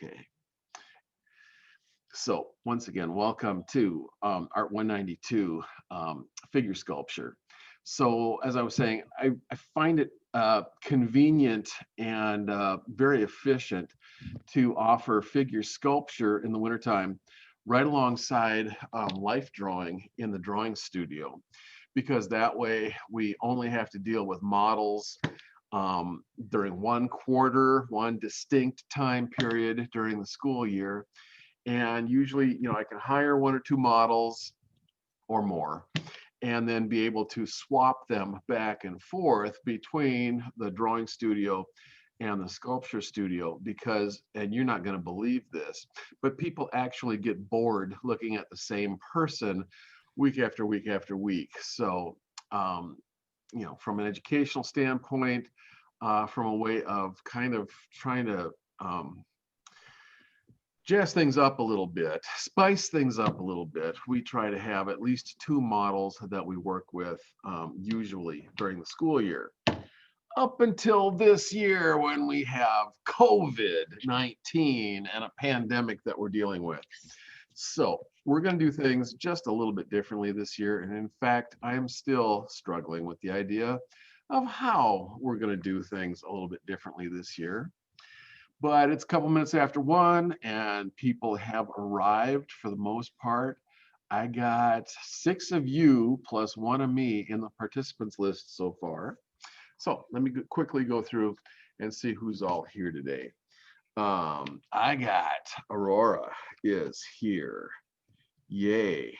Okay. So once again, welcome to ART192 figure sculpture. So as I was saying, I find it convenient and very efficient to offer figure sculpture in the wintertime right alongside life drawing in the drawing studio, because that way we only have to deal with models during one distinct time period during the school year. And usually, I can hire one or two models or more, and then be able to swap them back and forth between the drawing studio and the sculpture studio, because, and you're not going to believe this, but people actually get bored looking at the same person week after week after week. So, from an educational standpoint, from a way of kind of trying to jazz things up a little bit, spice things up a little bit, we try to have at least two models that we work with usually during the school year. Up until this year, when we have COVID-19 and a pandemic that we're dealing with. So we're going to do things just a little bit differently this year. And in fact, I am still struggling with the idea of how we're going to do things a little bit differently this year. But it's a couple minutes after 1 and people have arrived for the most part. I got 6 of you plus 1 of me in the participants list so far. So let me quickly go through and see who's all here today. I got Aurora is here. Yay.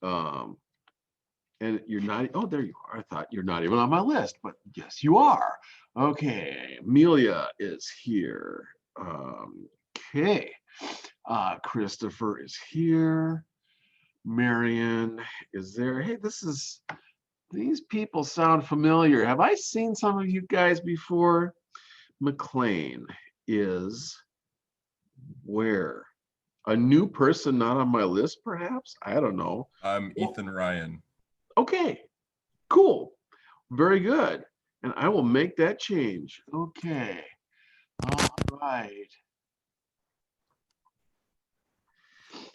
And you're not, oh, there you are. I thought you're not even on my list, but yes, you are. Okay, Amelia is here. Okay, Christopher is here. Marion is there. Hey, these people sound familiar. Have I seen some of you guys before? McLean is where? A new person not on my list, perhaps? I don't know. I'm Ethan Ryan. Okay, cool. Very good. And I will make that change. Okay. All right.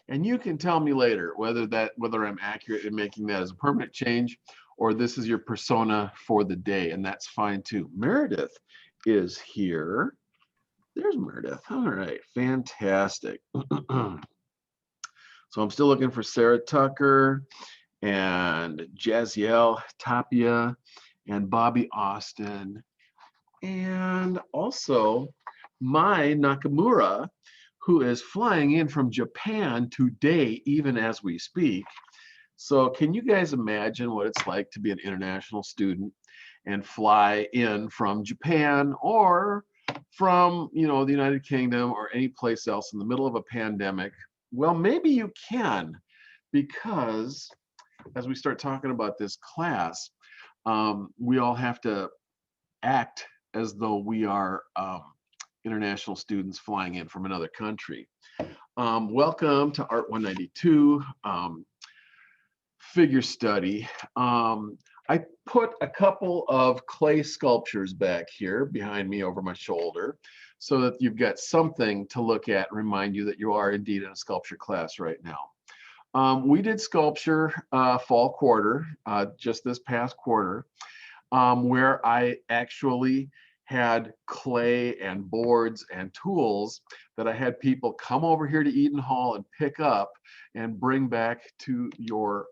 And you can tell me later whether I'm accurate in making that as a permanent change, or this is your persona for the day, and that's fine too. Meredith is here. There's Meredith. All right, fantastic. So I'm still looking for Sarah Tucker and Jaziel Tapia and Bobby Austin, and also Mai Nakamura, who is flying in from Japan today, even as we speak. So can you guys imagine what it's like to be an international student and fly in from Japan or from, the United Kingdom or any place else in the middle of a pandemic? Well, maybe you can, because as we start talking about this class, we all have to act as though we are international students flying in from another country. Welcome to ART192 figure study. I put a couple of clay sculptures back here behind me over my shoulder so that you've got something to look at and remind you that you are indeed in a sculpture class right now. We did sculpture fall quarter, just this past quarter, where I actually had clay and boards and tools that I had people come over here to Eden Hall and pick up and bring back to your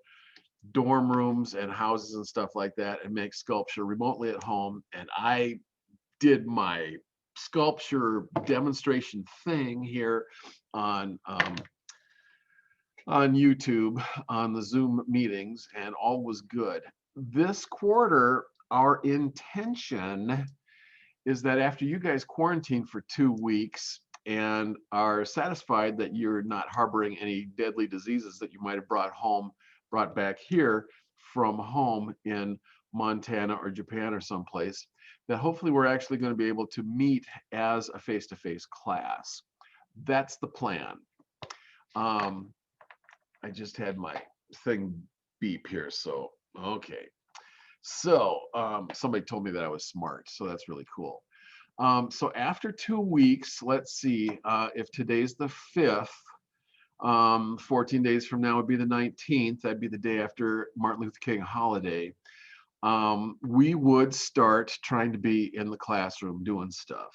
dorm rooms and houses and stuff like that and make sculpture remotely at home. And I did my sculpture demonstration thing here on YouTube, on the Zoom meetings, and all was good. This quarter, our intention is that after you guys quarantine for 2 weeks and are satisfied that you're not harboring any deadly diseases that you might have brought back here from home in Montana or Japan or someplace, that hopefully we're actually going to be able to meet as a face-to-face class. That's the plan. I just had my thing beep here, so okay. So somebody told me that I was smart, so that's really cool. So after 2 weeks, let's see, if today's the 5th, 14 days from now would be the 19th. That'd be the day after Martin Luther King holiday. We would start trying to be in the classroom doing stuff.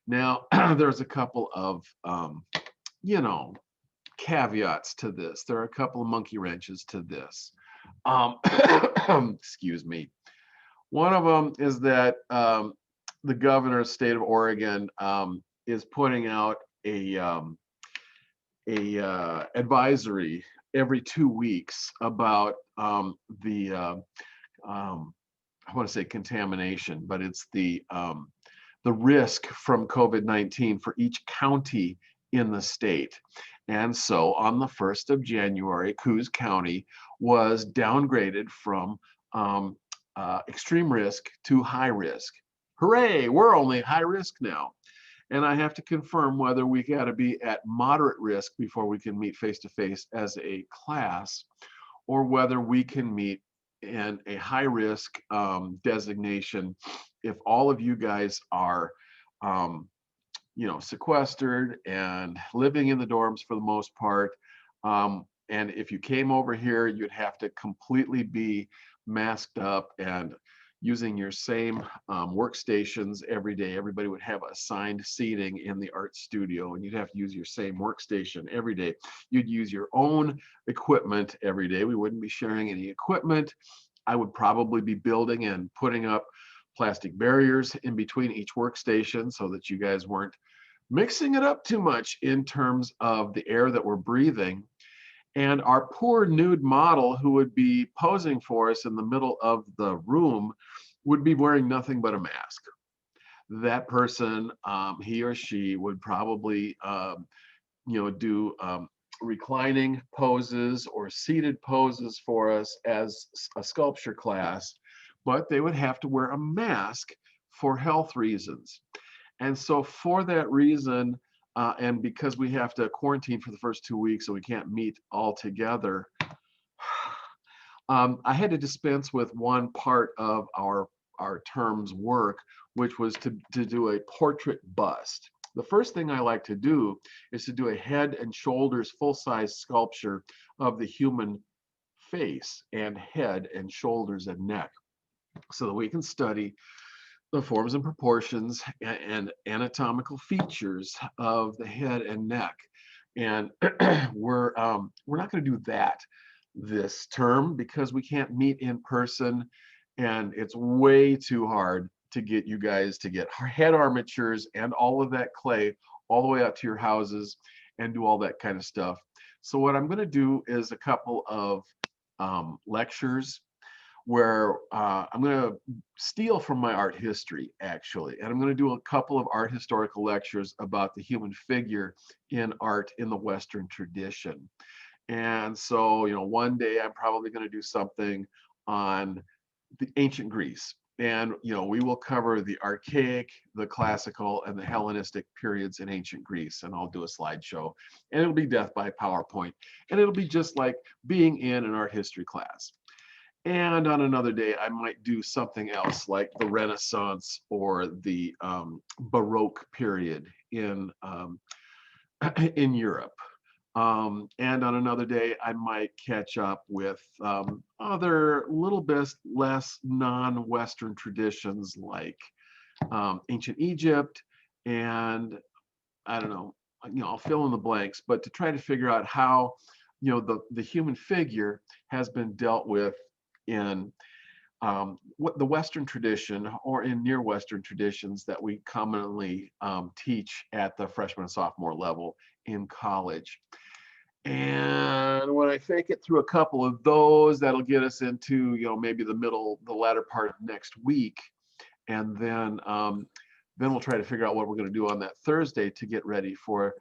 Now, there's a couple of, you know, caveats to this. There are a couple of monkey wrenches to this. Excuse me. One of them is that the governor of the state of Oregon is putting out a advisory every 2 weeks about I want to say contamination, but it's the risk from COVID-19 for each county in the state. And so on the 1st of January, Coos County was downgraded from extreme risk to high risk. Hooray, we're only high risk now. And I have to confirm whether we got to be at moderate risk before we can meet face-to-face as a class, or whether we can meet in a high risk designation if all of you guys are sequestered and living in the dorms for the most part. And if you came over here, you'd have to completely be masked up and using your same workstations every day. Everybody would have assigned seating in the art studio, and you'd have to use your same workstation every day. You'd use your own equipment every day. We wouldn't be sharing any equipment. I would probably be building and putting up plastic barriers in between each workstation so that you guys weren't mixing it up too much in terms of the air that we're breathing. And our poor nude model who would be posing for us in the middle of the room would be wearing nothing but a mask. That person, he or she would probably, do reclining poses or seated poses for us as a sculpture class, but they would have to wear a mask for health reasons. And so for that reason, and because we have to quarantine for the first 2 weeks, so we can't meet all together, I had to dispense with one part of our term's work, which was to do a portrait bust. The first thing I like to do is to do a head and shoulders full-size sculpture of the human face and head and shoulders and neck, so that we can study the forms and proportions and anatomical features of the head and neck. And we're not going to do that this term because we can't meet in person, and it's way too hard to get you guys to get head armatures and all of that clay all the way out to your houses and do all that kind of stuff. So what I'm going to do is a couple of lectures where I'm going to steal from my art history, actually, and I'm going to do a couple of art historical lectures about the human figure in art in the Western tradition. And so, one day I'm probably going to do something on the ancient Greece. And, we will cover the archaic, the classical, and the Hellenistic periods in ancient Greece. And I'll do a slideshow. And it'll be death by PowerPoint. And it'll be just like being in an art history class. And on another day, I might do something else like the Renaissance or the Baroque period in Europe. And on another day, I might catch up with other little bit less non-Western traditions like ancient Egypt, and I don't know, I'll fill in the blanks, but to try to figure out how, the human figure has been dealt with in what the Western tradition or in near Western traditions that we commonly teach at the freshman and sophomore level in college. And when I take it through a couple of those, that'll get us into, maybe the latter part of next week. And then we'll try to figure out what we're going to do on that Thursday to get ready for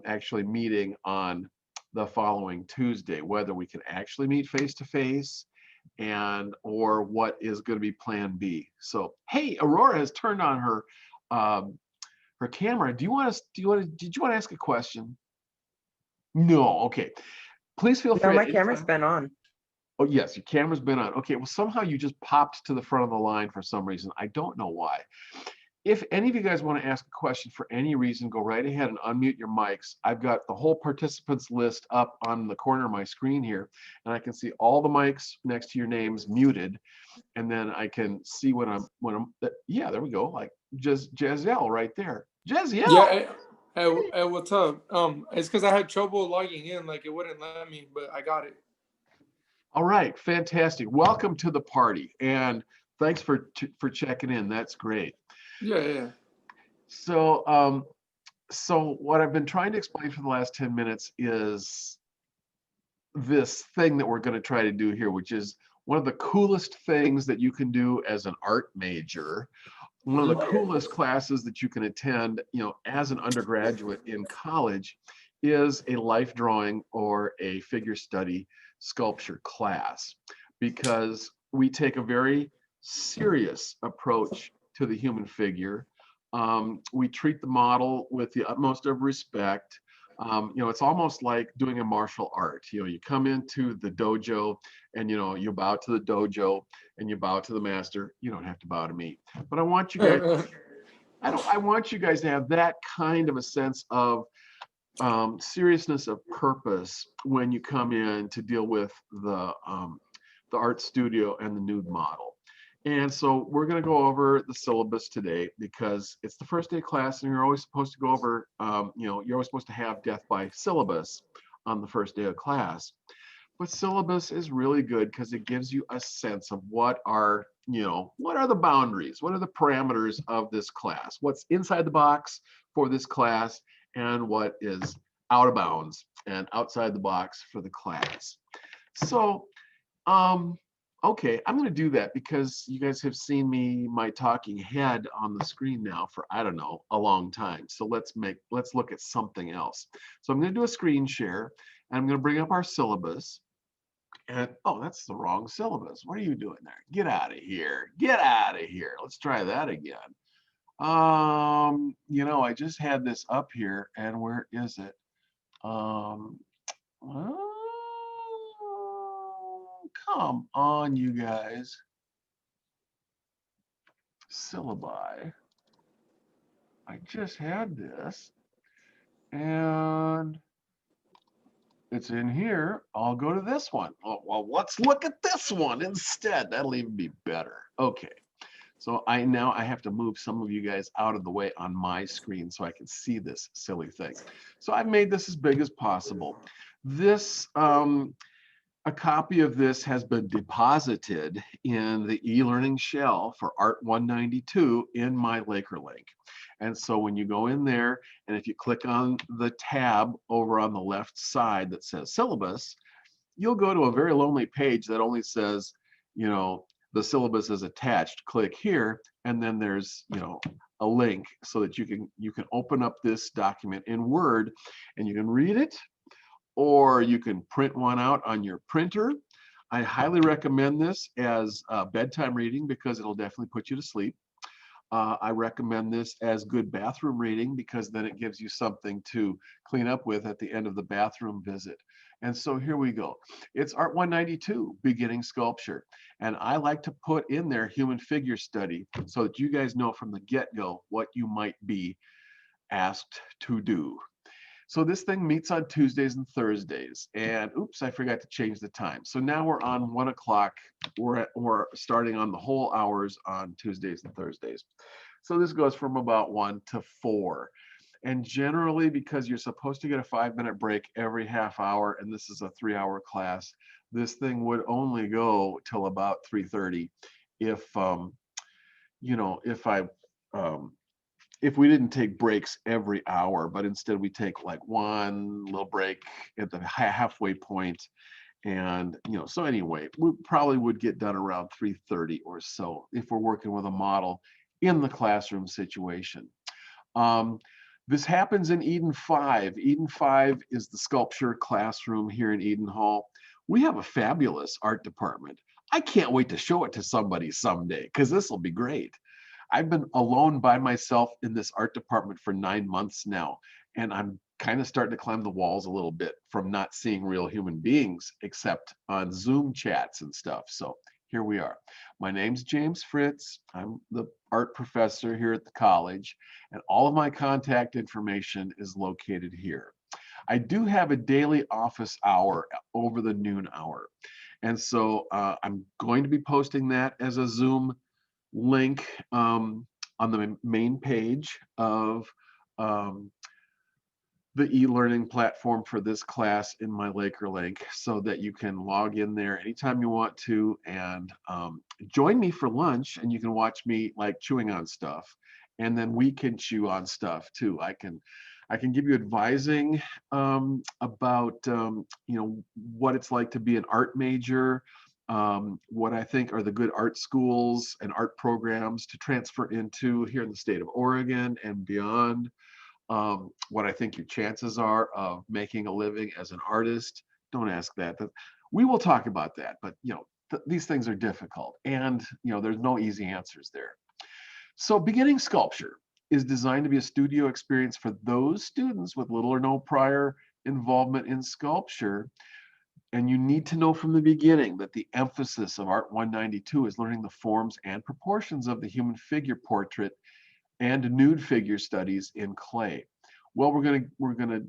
actually meeting on the following Tuesday, whether we can actually meet face to face and or what is going to be plan B. So, hey, Aurora has turned on her camera. Did you want to ask a question? No, okay. Please feel free. No, my camera's been on. Oh, yes, your camera's been on. Okay, well, somehow you just popped to the front of the line for some reason. I don't know why. if any of you guys want to ask a question for any reason, go right ahead and unmute your mics. I've got the whole participants list up on the corner of my screen here, and I can see all the mics next to your names muted, and then I can see yeah, there we go, like just Jezelle right there. Yeah, Jezelle! what's up? It's because I had trouble logging in, like it wouldn't let me, but I got it. All right, fantastic. Welcome to the party, and thanks for checking in. That's great. Yeah. So, so what I've been trying to explain for the last 10 minutes is this thing that we're going to try to do here, which is one of the coolest things that you can do as an art major, one of the coolest classes that you can attend, as an undergraduate in college, is a life drawing or a figure study sculpture class, because we take a very serious approach to the human figure. We treat the model with the utmost of respect. It's almost like doing a martial art. You come into the dojo and, you bow to the dojo and you bow to the master. You don't have to bow to me, but I want you guys, I want you guys to have that kind of a sense of seriousness of purpose when you come in to deal with the art studio and the nude model. And so we're going to go over the syllabus today because it's the first day of class, and you're always supposed to go over, you're always supposed to have death by syllabus on the first day of class. But syllabus is really good because it gives you a sense of what are the boundaries, what are the parameters of this class, what's inside the box for this class, and what is out of bounds and outside the box for the class. So, okay, I'm going to do that because you guys have seen my talking head on the screen now for, I don't know, a long time. So let's look at something else. So I'm going to do a screen share, and I'm going to bring up our syllabus. And oh, that's the wrong syllabus. What are you doing there? Get out of here. Get out of here. Let's try that again. I just had this up here, and where is it? Come on, you guys. Syllabi. I just had this, and it's in here. I'll go to this one. Oh, well, let's look at this one instead. That'll even be better. Okay. So I have to move some of you guys out of the way on my screen so I can see this silly thing. So I've made this as big as possible. This, a copy of this has been deposited in the e-learning shell for ART192 in my Laker link. And so when you go in there, and if you click on the tab over on the left side that says syllabus, you'll go to a very lonely page that only says, the syllabus is attached. Click here, and then there's a link so that you can open up this document in Word, and you can read it, or you can print one out on your printer. I highly recommend this as bedtime reading because it'll definitely put you to sleep. I recommend this as good bathroom reading because then it gives you something to clean up with at the end of the bathroom visit. And so here we go. It's ART192, Beginning Sculpture. And I like to put in there human figure study so that you guys know from the get-go what you might be asked to do. So this thing meets on Tuesdays and Thursdays. And oops, I forgot to change the time. So now we're on 1 o'clock. We're starting on the whole hours on Tuesdays and Thursdays. So this goes from about 1 to 4. And generally, because you're supposed to get a 5-minute break every half hour, and this is a 3-hour class, this thing would only go till about 3:30 if we didn't take breaks every hour, but instead we take like one little break at the halfway point. And, so anyway, we probably would get done around 3:30 or so if we're working with a model in the classroom situation. This happens in Eden 5. Eden 5 is the sculpture classroom here in Eden Hall. We have a fabulous art department. I can't wait to show it to somebody someday because this will be great. I've been alone by myself in this art department for 9 months now, and I'm kind of starting to climb the walls a little bit from not seeing real human beings except on Zoom chats and stuff. So here we are. My name's James Fritz. I'm the art professor here at the college, and all of my contact information is located here. I do have a daily office hour over the noon hour. And so I'm going to be posting that as a Zoom link on the main page of um, the e-learning platform for this class in my Laker link, so that you can log in there anytime you want to and join me for lunch, and you can watch me like chewing on stuff, and then we can chew on stuff too. I can give you advising about what it's like to be an art major, what I think are the good art schools and art programs to transfer into here in the state of Oregon and beyond, what I think your chances are of making a living as an artist. Don't ask that. We will talk about that, but these things are difficult, and there's no easy answers there. So beginning sculpture is designed to be a studio experience for those students with little or no prior involvement in sculpture. And you need to know from the beginning that the emphasis of Art 192 is learning the forms and proportions of the human figure portrait and nude figure studies in clay. Well, we're gonna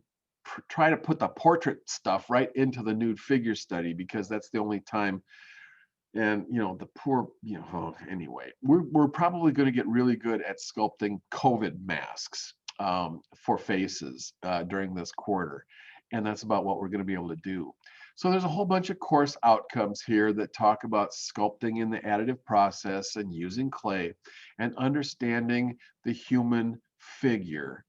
try to put the portrait stuff right into the nude figure study, because that's the only time. And the poor, anyway, we're probably going to get really good at sculpting COVID masks for faces during this quarter, and that's about what we're going to be able to do. So there's a whole bunch of course outcomes here that talk about sculpting in the additive process and using clay and understanding the human figure.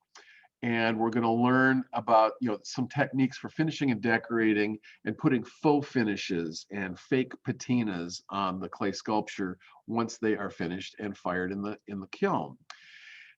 And we're going to learn about some techniques for finishing and decorating and putting faux finishes and fake patinas on the clay sculpture once they are finished and fired in the kiln.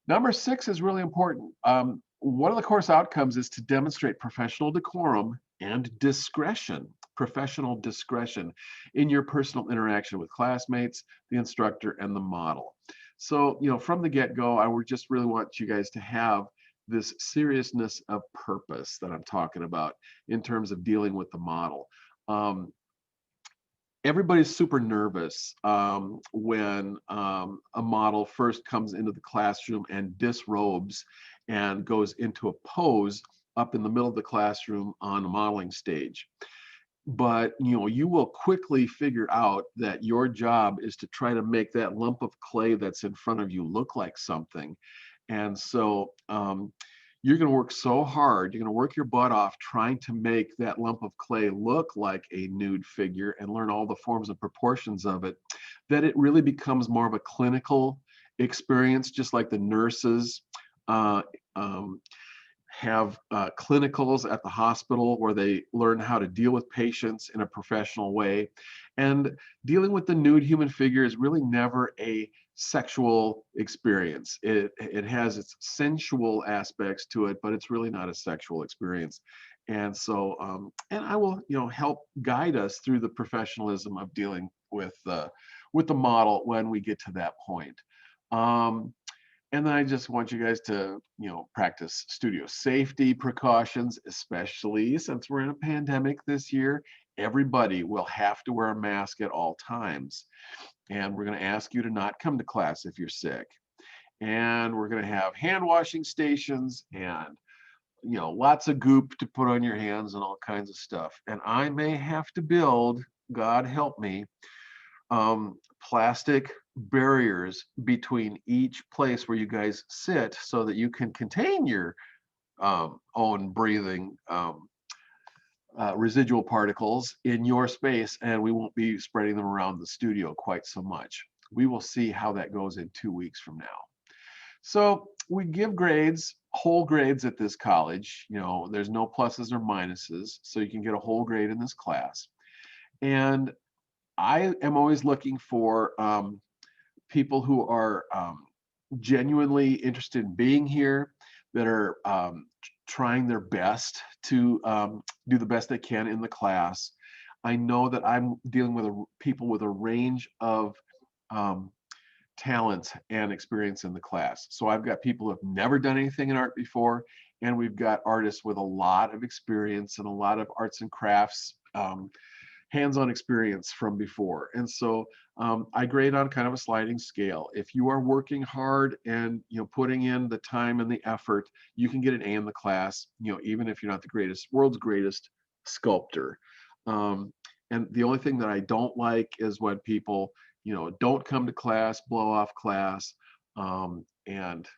Number 6 is really important. One of the course outcomes is to demonstrate professional decorum and discretion, professional discretion in your personal interaction with classmates, the instructor, and the model. So, from the get-go, I would just really want you guys to have this seriousness of purpose that I'm talking about in terms of dealing with the model. Everybody's super nervous when a model first comes into the classroom and disrobes and goes into a pose up in the middle of the classroom on a modeling stage. But you will quickly figure out that your job is to try to make that lump of clay that's in front of you look like something. And so you're going to work so hard, you're going to work your butt off trying to make that lump of clay look like a nude figure and learn all the forms and proportions of it, that it really becomes more of a clinical experience, just like the nurses have clinicals at the hospital where they learn how to deal with patients in a professional way. And dealing with the nude human figure is really never a sexual experience. It has its sensual aspects to it, but it's really not a sexual experience. And so, and I will, help guide us through the professionalism of dealing with the model when we get to that point. And then I just want you guys to, practice studio safety precautions, especially since we're in a pandemic this year. Everybody will have to wear a mask at all times. And we're going to ask you to not come to class if you're sick. And we're going to have hand washing stations and, lots of goop to put on your hands and all kinds of stuff. And I may have to build, God help me, plastic barriers between each place where you guys sit so that you can contain your own breathing residual particles in your space, and we won't be spreading them around the studio quite so much. We will see how that goes in 2 weeks from now. So we give grades, whole grades at this college. There's no pluses or minuses, so you can get a whole grade in this class. And I am always looking for people who are genuinely interested in being here, that are trying their best to do the best they can in the class. I know that I'm dealing with people with a range of talents and experience in the class. So I've got people who have never done anything in art before, and we've got artists with a lot of experience and a lot of arts and crafts hands-on experience from before. And so I grade on kind of a sliding scale. If you are working hard and putting in the time and the effort, you can get an A in the class, even if you're not the world's greatest sculptor. And the only thing that I don't like is when people, don't come to class, blow off class, and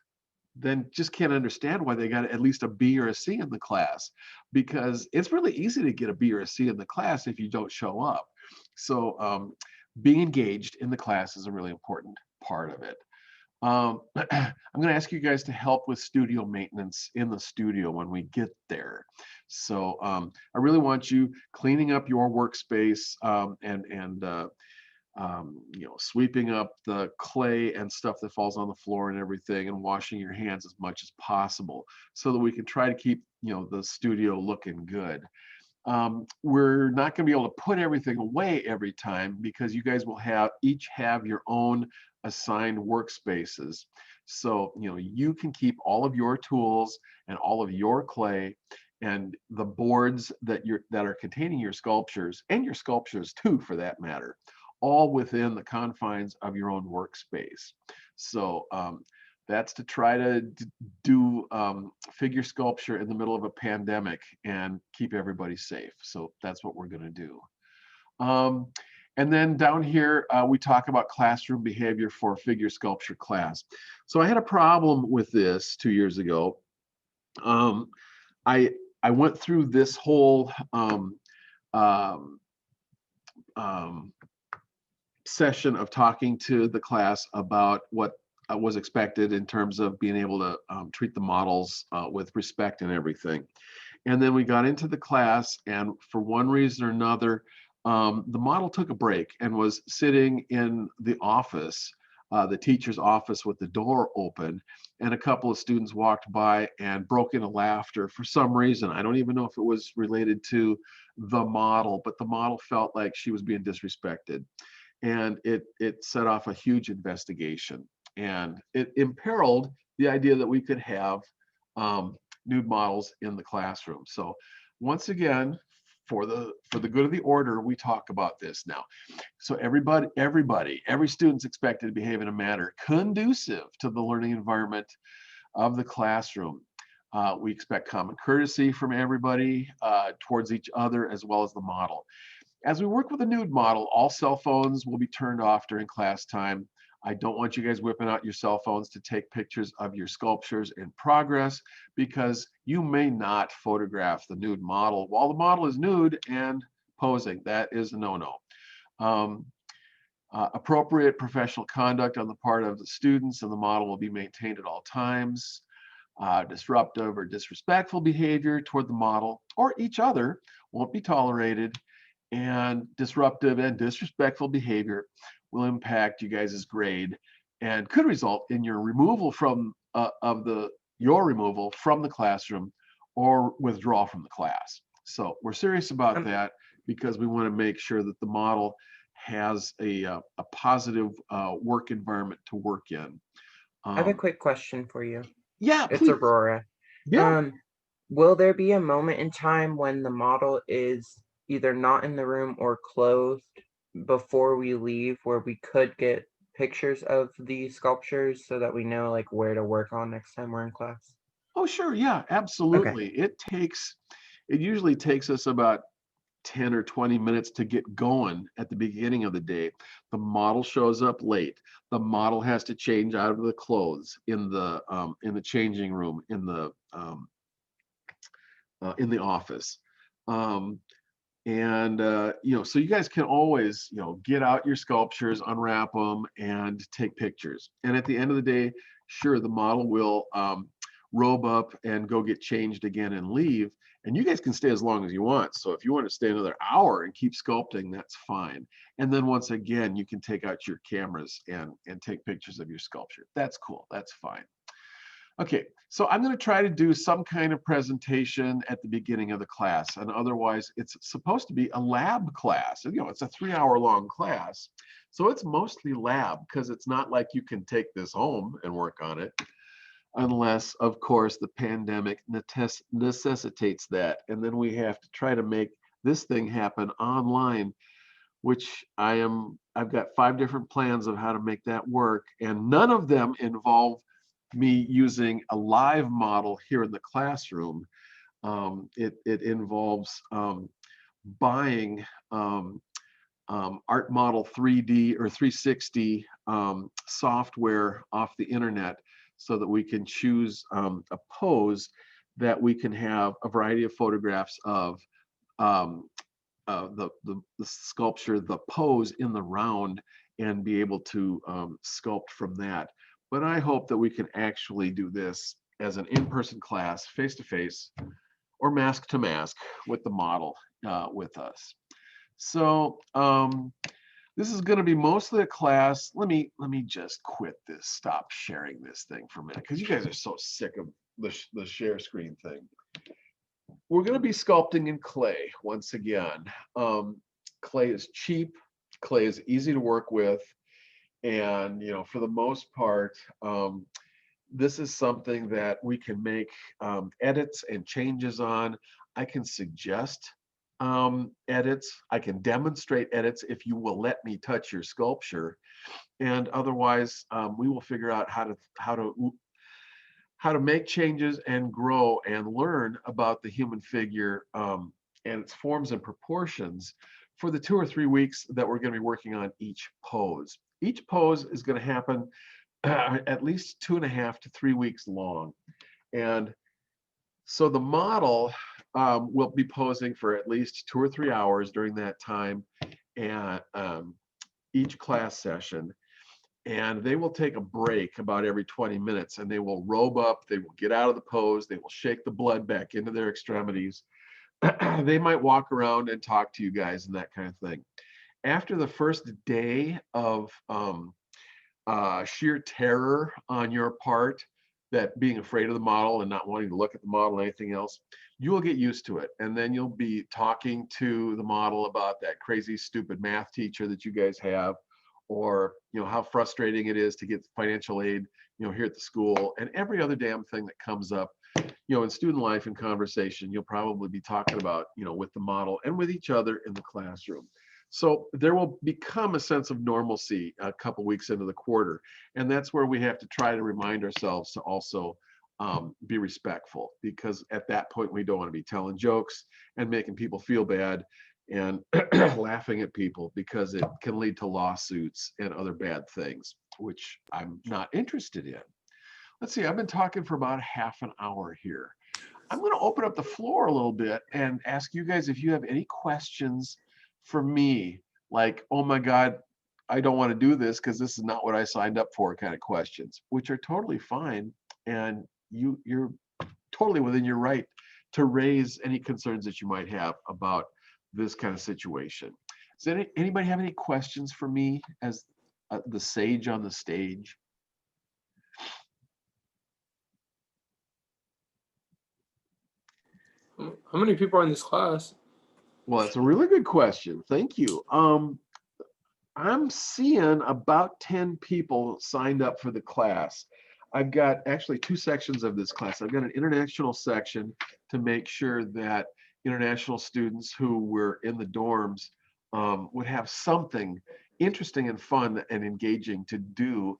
then just can't understand why they got at least a B or a C in the class, because it's really easy to get a B or a C in the class if you don't show up. So being engaged in the class is a really important part of it. I'm going to ask you guys to help with studio maintenance in the studio when we get there. So I really want you cleaning up your workspace sweeping up the clay and stuff that falls on the floor and everything, and washing your hands as much as possible so that we can try to keep, the studio looking good. We're not going to be able to put everything away every time because you guys will each have your own assigned workspaces. So, you can keep all of your tools and all of your clay and the boards that are containing your sculptures, and your sculptures too, for that matter, all within the confines of your own workspace. So that's to try to do figure sculpture in the middle of a pandemic and keep everybody safe. So that's what we're going to do. And then down here, we talk about classroom behavior for figure sculpture class. So I had a problem with this 2 years ago. I went through this whole session of talking to the class about what was expected in terms of being able to treat the models with respect and everything. And then we got into the class, and for one reason or another, the model took a break and was sitting in the office, the teacher's office, with the door open, and a couple of students walked by and broke into laughter for some reason. I don't even know if it was related to the model, but the model felt like she was being disrespected. And it set off a huge investigation, and it imperiled the idea that we could have nude models in the classroom. So once again, for the good of the order, we talk about this now. So every student's expected to behave in a manner conducive to the learning environment of the classroom. We expect common courtesy from everybody towards each other, as well as the model. As we work with a nude model, all cell phones will be turned off during class time. I don't want you guys whipping out your cell phones to take pictures of your sculptures in progress, because you may not photograph the nude model while the model is nude and posing. That is a no-no. Appropriate professional conduct on the part of the students and the model will be maintained at all times. Disruptive or disrespectful behavior toward the model or each other won't be tolerated, and disruptive and disrespectful behavior will impact you guys' grade and could result in your removal from your removal from the classroom or withdrawal from the class. So we're serious about that, because we want to make sure that the model has a positive work environment to work in. I have a quick question for you. Yeah, It's please. Aurora. Yeah. Will there be a moment in time when the model is either not in the room or closed before we leave, where we could get pictures of the sculptures so that we know like where to work on next time we're in class? Oh, sure. Yeah, absolutely. It usually takes us about 10 or 20 minutes to get going at the beginning of the day. The model shows up late. The model has to change out of the clothes in the changing room in the office. So you guys can always, get out your sculptures, unwrap them, and take pictures. And at the end of the day, sure, the model will robe up and go get changed again and leave. And you guys can stay as long as you want. So if you want to stay another hour and keep sculpting, that's fine. And then once again, you can take out your cameras and take pictures of your sculpture. That's cool. That's fine. Okay, so I'm going to try to do some kind of presentation at the beginning of the class, and otherwise it's supposed to be a lab class. It's a 3-hour-long class, so it's mostly lab, because it's not like you can take this home and work on it, unless, of course, the pandemic necessitates that, and then we have to try to make this thing happen online, which I've got 5 different plans of how to make that work, and none of them involve me using a live model here in the classroom. It involves buying Art Model 3D or 360 software off the internet so that we can choose a pose that we can have a variety of photographs of the sculpture, the pose in the round, and be able to sculpt from that. But I hope that we can actually do this as an in-person class, face-to-face, or mask-to-mask with the model with us. So this is going to be mostly a class. Let me just quit this, stop sharing this thing for a minute, because you guys are so sick of the share screen thing. We're going to be sculpting in clay once again. Clay is cheap, clay is easy to work with, and for the most part, this is something that we can make edits and changes on. I can suggest edits. I can demonstrate edits if you will let me touch your sculpture, and otherwise we will figure out how to make changes and grow and learn about the human figure and its forms and proportions for the 2 or 3 weeks that we're going to be working on each pose. Each pose is going to happen at least 2.5 to 3 weeks long. And so the model will be posing for at least 2 or 3 hours during that time, and each class session. And they will take a break about every 20 minutes, and they will robe up, they will get out of the pose, they will shake the blood back into their extremities. They might walk around and talk to you guys and that kind of thing. After the first day of sheer terror on your part, that being afraid of the model and not wanting to look at the model or anything else, you will get used to it. And then you'll be talking to the model about that crazy, stupid math teacher that you guys have, or how frustrating it is to get financial aid here at the school, and every other damn thing that comes up in student life and conversation. You'll probably be talking about with the model and with each other in the classroom. So there will become a sense of normalcy a couple weeks into the quarter, and that's where we have to try to remind ourselves to also be respectful, because at that point we don't want to be telling jokes and making people feel bad and laughing at people, because it can lead to lawsuits and other bad things, which I'm not interested in. Let's see, I've been talking for about half an hour here. I'm going to open up the floor a little bit and ask you guys if you have any questions for me, like, oh my God, I don't want to do this because this is not what I signed up for kind of questions, which are totally fine. And you're totally within your right to raise any concerns that you might have about this kind of situation. Does anybody have any questions for me as the sage on the stage? How many people are in this class? Well, that's a really good question. Thank you. I'm seeing about 10 people signed up for the class. I've got actually 2 sections of this class. I've got an international section to make sure that international students who were in the dorms would have something interesting and fun and engaging to do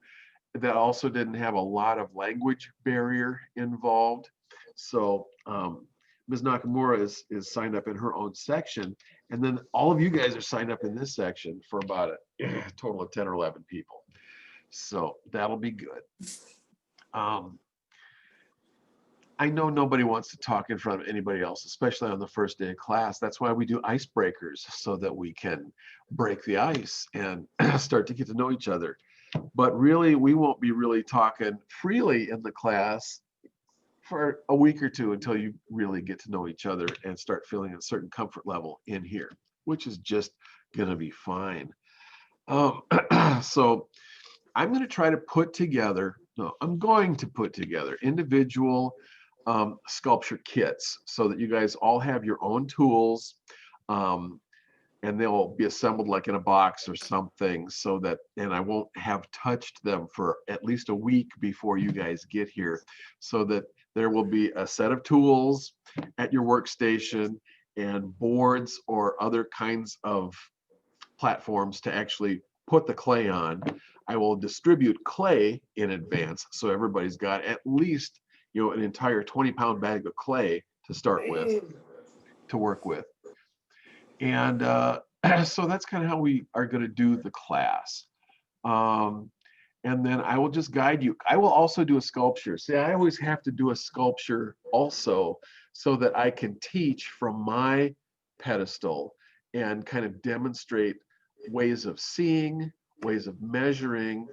that also didn't have a lot of language barrier involved. So Ms. Nakamura is signed up in her own section, and then all of you guys are signed up in this section for about a total of 10 or 11 people. So that'll be good. I know nobody wants to talk in front of anybody else, especially on the first day of class. That's why we do icebreakers, so that we can break the ice and start to get to know each other. But really, we won't be really talking freely in the class for a week or two until you really get to know each other and start feeling a certain comfort level in here, which is just going to be fine. So I'm going to try to put together, I'm going to put together individual sculpture kits so that you guys all have your own tools, and they'll be assembled like in a box or something, so that, and I won't have touched them for at least a week before you guys get here, so that there will be a set of tools at your workstation and boards or other kinds of platforms to actually put the clay on. I will distribute clay in advance, so everybody's got at least, you know, an entire 20-pound bag of clay to start with, to work with. And so that's kind of how we are going to do the class. And then I will just guide you. I will also do a sculpture. See, I always have to do a sculpture also so that I can teach from my pedestal and kind of demonstrate ways of seeing, ways of measuring,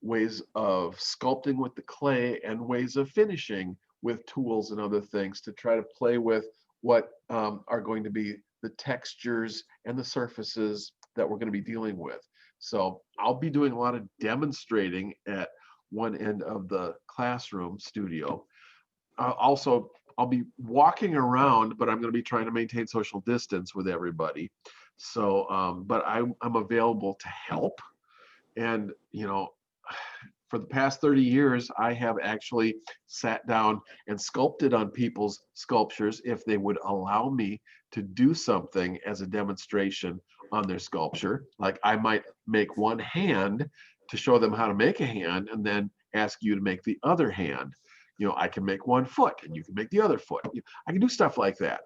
ways of sculpting with the clay, and ways of finishing with tools and other things to try to play with what are going to be the textures and the surfaces that we're going to be dealing with. So I'll be doing a lot of demonstrating at one end of the classroom studio. Also, I'll be walking around, but I'm going to be trying to maintain social distance with everybody. So, but I'm available to help. And, you know, for the past 30 years, I have actually sat down and sculpted on people's sculptures if they would allow me to do something as a demonstration on their sculpture. Like I might make one hand to show them how to make a hand and then ask you to make the other hand. You know, I can make one foot and you can make the other foot. I can do stuff like that.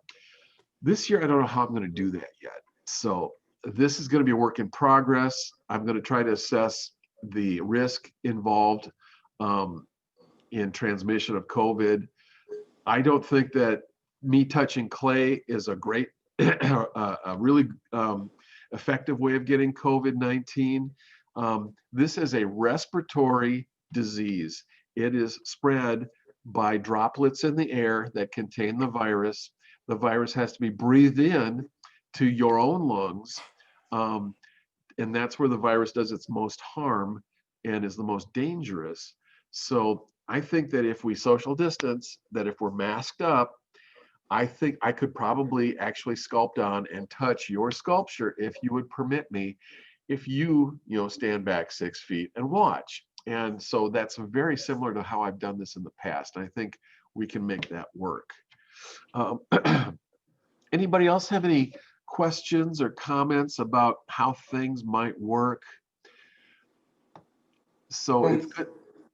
This year, I don't know how I'm going to do that yet. So this is going to be a work in progress. I'm going to try to assess the risk involved in transmission of COVID. I don't think that me touching clay is a great, a really effective way of getting COVID-19. This is a respiratory disease. It is spread by droplets in the air that contain the virus. The virus has to be breathed in to your own lungs. And that's where the virus does its most harm and is the most dangerous. So I think that if we social distance, that if we're masked up, I think I could probably actually sculpt on and touch your sculpture if you would permit me, if you stand back 6 feet and watch. And so that's very similar to how I've done this in the past. I think we can make that work. Anybody else have any questions or comments about how things might work? So it's good.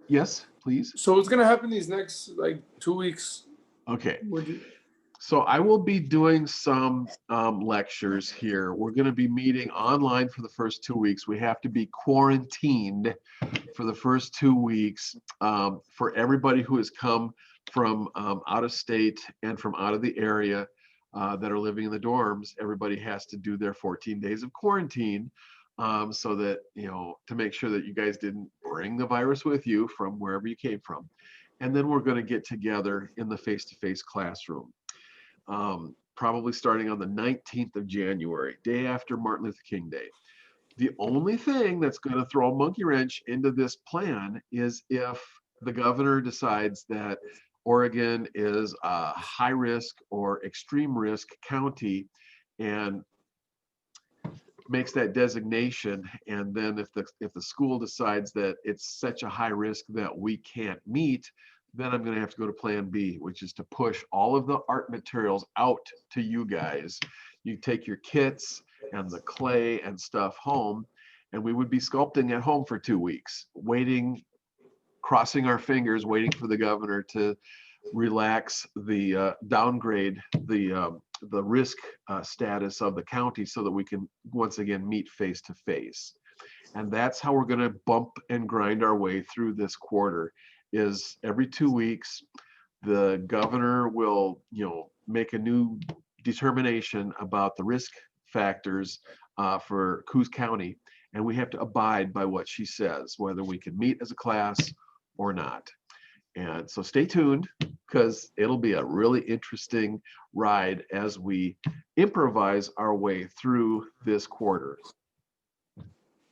Yes, please. So what's gonna happen these next like 2 weeks? Okay. So I will be doing some lectures here. We're going to be meeting online for the first 2 weeks. We have to be quarantined for the first 2 weeks for everybody who has come from out of state and from out of the area that are living in the dorms. Everybody has to do their 14 days of quarantine so that, to make sure that you guys didn't bring the virus with you from wherever you came from. And then we're going to get together in the face-to-face classroom. Probably starting on the 19th of January, day after Martin Luther King Day. The only thing that's going to throw a monkey wrench into this plan is if the governor decides that Oregon is a high risk or extreme risk county and makes that designation, and then if the school decides that it's such a high risk that we can't meet, then I'm going to have to go to plan B, which is to push all of the art materials out to you guys. You take your kits and the clay and stuff home, and we would be sculpting at home for 2 weeks, waiting, crossing our fingers, waiting for the governor to relax the downgrade the risk status of the county so that we can once again meet face to face. And that's how we're going to bump and grind our way through this quarter. Is every 2 weeks, the governor will, make a new determination about the risk factors for Coos County, and we have to abide by what she says, whether we can meet as a class or not. And so stay tuned, because it'll be a really interesting ride as we improvise our way through this quarter.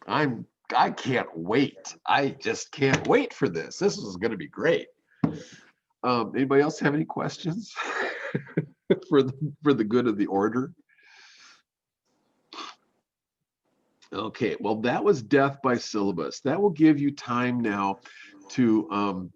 I can't wait. I just can't wait for this. This is going to be great. Anybody else have any questions for the good of the order? Okay, well, that was death by syllabus. That will give you time now to,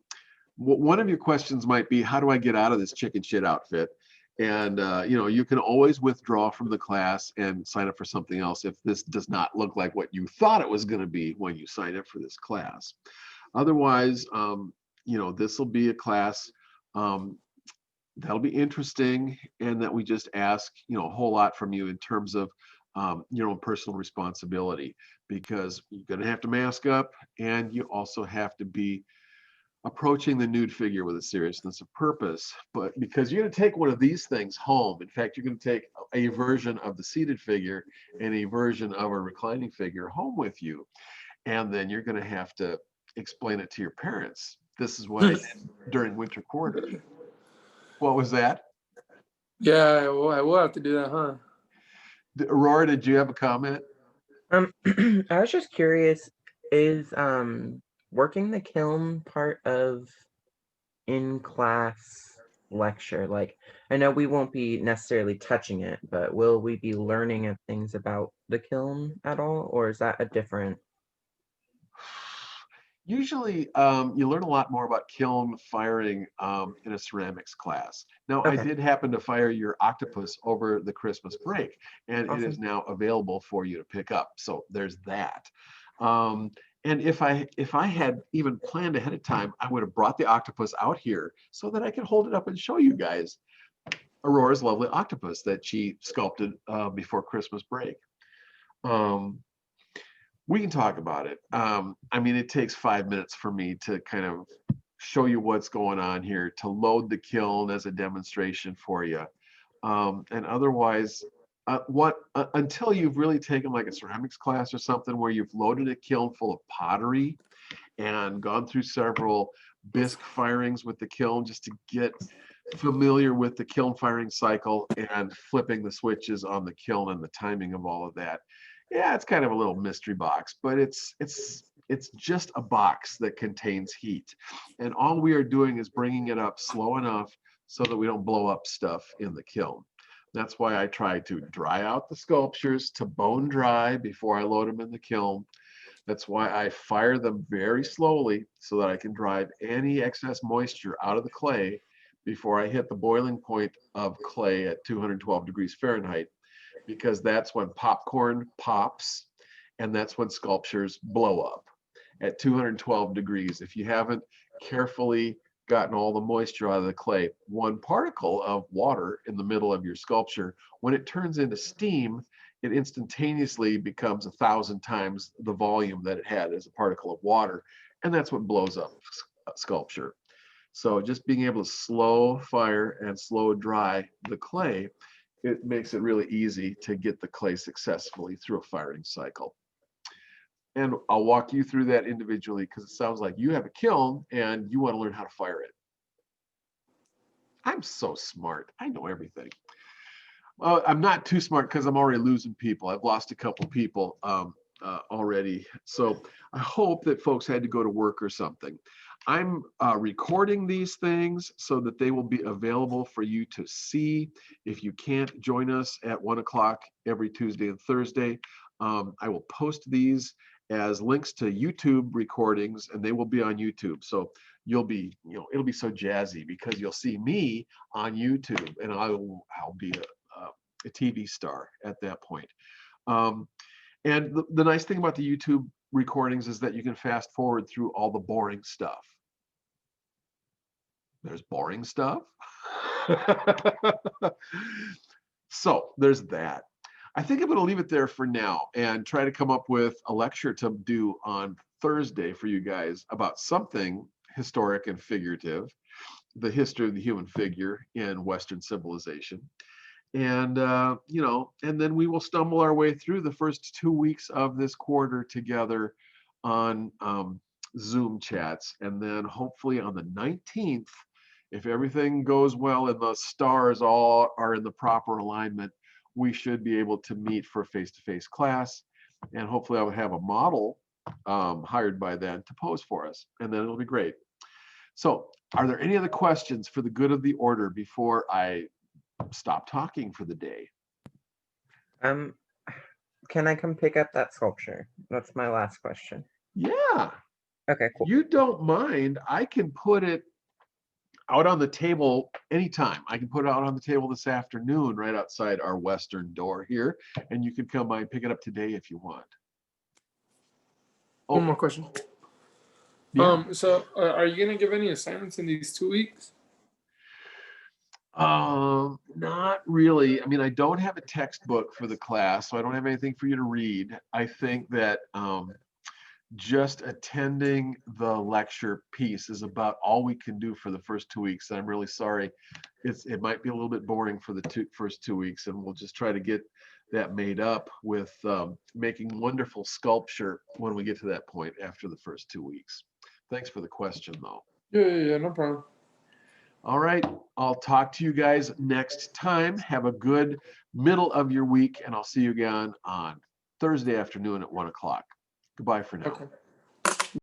one of your questions might be, how do I get out of this chicken shit outfit? And you can always withdraw from the class and sign up for something else if this does not look like what you thought it was going to be when you sign up for this class. Otherwise, this will be a class that'll be interesting, and that we just ask a whole lot from you in terms of your own personal responsibility, because you're going to have to mask up, and you also have to be approaching the nude figure with a seriousness of purpose. But because you're going to take one of these things home, in fact, you're going to take a version of the seated figure and a version of a reclining figure home with you, and then you're going to have to explain it to your parents. This is what I did during winter quarter. What was that? Yeah, I will have to do that, huh? Aurora, did you have a comment? I was just curious, is working the kiln part of in-class lecture? Like, I know we won't be necessarily touching it, but will we be learning things about the kiln at all, or is that a different? Usually, you learn a lot more about kiln firing in a ceramics class. Now, I Okay. did happen to fire your octopus over the Christmas break, and it is Awesome. now available for you to pick up. So there's that. And if I had even planned ahead of time, I would have brought the octopus out here so that I could hold it up and show you guys Aurora's lovely octopus that she sculpted before Christmas break. We can talk about it. I mean, it takes 5 minutes for me to kind of show you what's going on here, to load the kiln as a demonstration for you. And otherwise, until you've really taken like a ceramics class or something where you've loaded a kiln full of pottery and gone through several bisque firings with the kiln just to get familiar with the kiln firing cycle and flipping the switches on the kiln and the timing of all of that. Yeah, it's kind of a little mystery box, but it's just a box that contains heat. And all we are doing is bringing it up slow enough so that we don't blow up stuff in the kiln. That's why I try to dry out the sculptures to bone dry before I load them in the kiln. That's why I fire them very slowly so that I can drive any excess moisture out of the clay before I hit the boiling point of clay at 212 degrees Fahrenheit, because that's when popcorn pops and that's when sculptures blow up at 212 degrees. If you haven't carefully gotten all the moisture out of the clay, one particle of water in the middle of your sculpture, when it turns into steam, it instantaneously becomes 1,000 times the volume that it had as a particle of water, and that's what blows up sculpture. So just being able to slow fire and slow dry the clay, it makes it really easy to get the clay successfully through a firing cycle. And I'll walk you through that individually, because it sounds like you have a kiln and you want to learn how to fire it. I'm so smart. I know everything. I'm not too smart because I'm already losing people. I've lost a couple people already. So I hope that folks had to go to work or something. I'm recording these things so that they will be available for you to see. If you can't join us at 1 o'clock every Tuesday and Thursday, I will post these as links to YouTube recordings, and they will be on YouTube. So you'll be, it'll be so jazzy because you'll see me on YouTube, and I'll be a TV star at that point. And the nice thing about the YouTube recordings is that you can fast forward through all the boring stuff. There's boring stuff. So there's that. I think I'm going to leave it there for now and try to come up with a lecture to do on Thursday for you guys about something historic and figurative, the history of the human figure in Western civilization. And, and then we will stumble our way through the first 2 weeks of this quarter together on Zoom chats. And then hopefully on the 19th, if everything goes well and the stars all are in the proper alignment, we should be able to meet for a face-to-face class. And hopefully I will have a model hired by then to pose for us. And then it'll be great. So are there any other questions for the good of the order before I stop talking for the day? Can I come pick up that sculpture? That's my last question. Yeah. Okay, cool. You don't mind, I can put it out on the table anytime. I can put it out on the table this afternoon right outside our western door here, and you can come by and pick it up today if you want. One more question. Yeah. So are you gonna give any assignments in these 2 weeks? Not really. I mean, I don't have a textbook for the class, so I don't have anything for you to read. I think that just attending the lecture piece is about all we can do for the first 2 weeks. And I'm really sorry. It might be a little bit boring for the first 2 weeks, and we'll just try to get that made up with making wonderful sculpture when we get to that point after the first 2 weeks. Thanks for the question, though. Yeah, no problem. All right, I'll talk to you guys next time. Have a good middle of your week, and I'll see you again on Thursday afternoon at 1 o'clock. Goodbye for now. Okay.